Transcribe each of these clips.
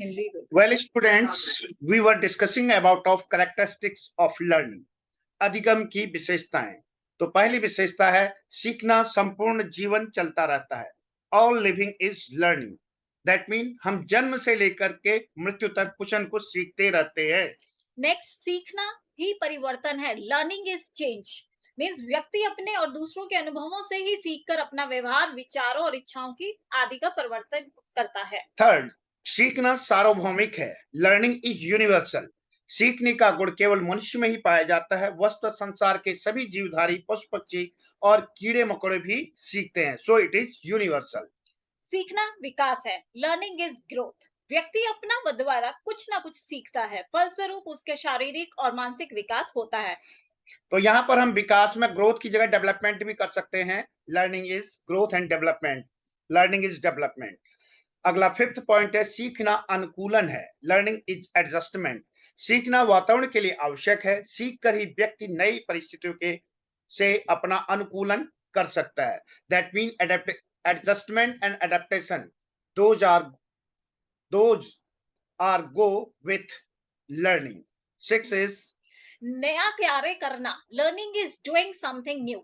हिंदी में। Well, students, we were discussing about of characteristics of learning. अधिगम की विशेषताएं। तो पहली विशेषता है सीखना संपूर्ण जीवन चलता रहता है। All living is learning. That means हम जन्म से लेकर के मृत्यु तक कुछ न कुछ सीखते रहते हैं। नेक्स्ट, सीखना ही परिवर्तन है। लर्निंग इज चेंज मीन्स व्यक्ति अपने और दूसरों के अनुभवों से ही सीखकर अपना व्यवहार, विचारों और इच्छाओं की आदि का परिवर्तन करता है। थर्ड, सीखना सार्वभौमिक है। Learning is universal. सीखने का गुण केवल मनुष्य में ही पाया जाता है। वस्तु संसार के सभी जीवधारी पशु पक्षी और कीड़े मकोड़े भी सीखते हैं। So it is universal. सीखना विकास है। Learning is growth. व्यक्ति अपना व द्वारा कुछ ना कुछ सीखता है, फलस्वरूप उसके शारीरिक और मानसिक विकास होता है। तो यहाँ पर हम विकास में ग्रोथ की जगह डेवलपमेंट भी कर सकते हैं। Learning is growth and development. Learning is development. अगला फिफ्थ पॉइंट है सीखना अनुकूलन है। Learning is adjustment. सीखना वातावरण के लिए आवश्यक है। सीख कर ही व्यक्ति नई परिस्थितियों के से अपना अनुकूलन कर सकता है। That mean adjustment and adaptation those are go with learning. Six is नया कार्य करना। Learning is doing something new.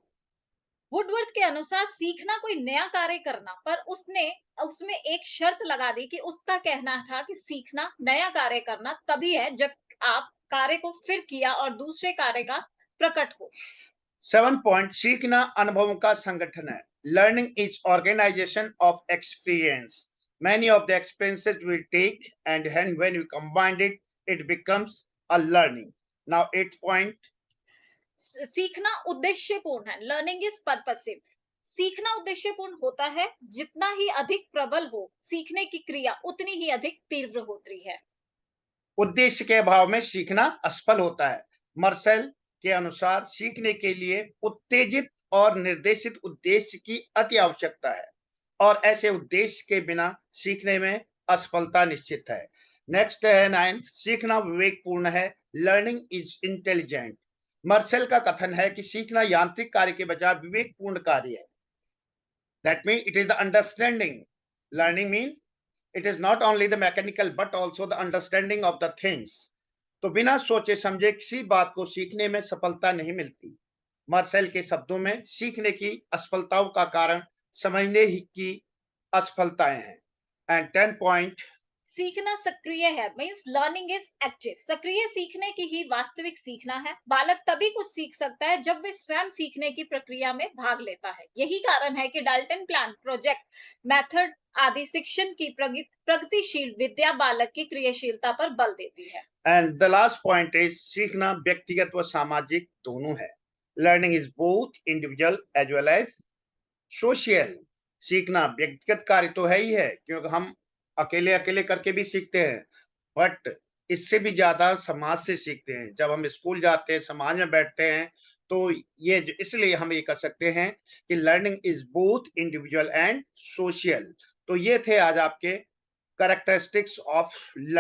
Woodworth के अनुसार सीखना कोई नया कार्य करना, पर उसने उसमें एक शर्त लगा दी कि उसका कहना था कि सीखना नया कार्य करना तभी है जब आप कार्य को फिर किया और दूसरे कार्य का प्रकट हो। 7 पॉइंट सीखना अनुभवों का संगठन है। Learning is organization of experience. Many of the experiences we take and when we combine it, it becomes a learning. Now 8 point सीखना उद्देश्यपूर्ण है। Learning is purposive. सीखना उद्देश्यपूर्ण होता है। जितना ही अधिक प्रबल हो सीखने की क्रिया, उतनी ही अधिक तीव्र होती है। उद्देश्य के अभाव में सीखना असफल होता है। मर्सेल के अनुसार सीखने के लिए उत्तेजित और निर्देशित उद्देश्य की अति आवश्यकता है और ऐसे उद्देश्य के बिना सीखने में असफलता निश्चित है। नेक्स्ट है 9th, सीखना विवेकपूर्ण है। Learning is intelligent. मर्सेल का कथन है कि सीखना यांत्रिक कार्य के बजाय विवेकपूर्ण कार्य है। That mean it is the understanding. Learning mean it is not only the mechanical but also the understanding of the things. तो बिना सोचे समझे किसी बात को सीखने में सफलता नहीं मिलती। मार्सेल के शब्दों में सीखने की असफलताओं का कारण समझने ही की असफलताएं हैं। एंड 10 पॉइंट सीखना सक्रिय है मीन्स लर्निंग इज एक्टिव। सक्रिय सीखने की ही वास्तविक सीखना है। बालक तभी कुछ सीख सकता है जब वे स्वयं सीखने की प्रक्रिया में भाग लेता है। यही कारण है कि डाल्टन प्लान, प्रोजेक्ट, मेथड आदि शिक्षण की प्रगतिशील विद्या बालक की क्रियाशीलता पर बल देती है। And the last point is सीखना व्यक्तिगत व सामाजिक दोनों है। Learning is both individual as well as social. सीखना व्यक्तिगत कार्य तो है ही है क्योंकि हम अकेले अकेले करके भी सीखते हैं, बट इससे भी ज्यादा समाज से सीखते हैं। जब हम स्कूल जाते हैं, समाज में बैठते हैं, तो ये इसलिए हम ये कर सकते हैं कि learning is both individual and social. तो ये थे आज आपके कैरेक्टरिस्टिक्स ऑफ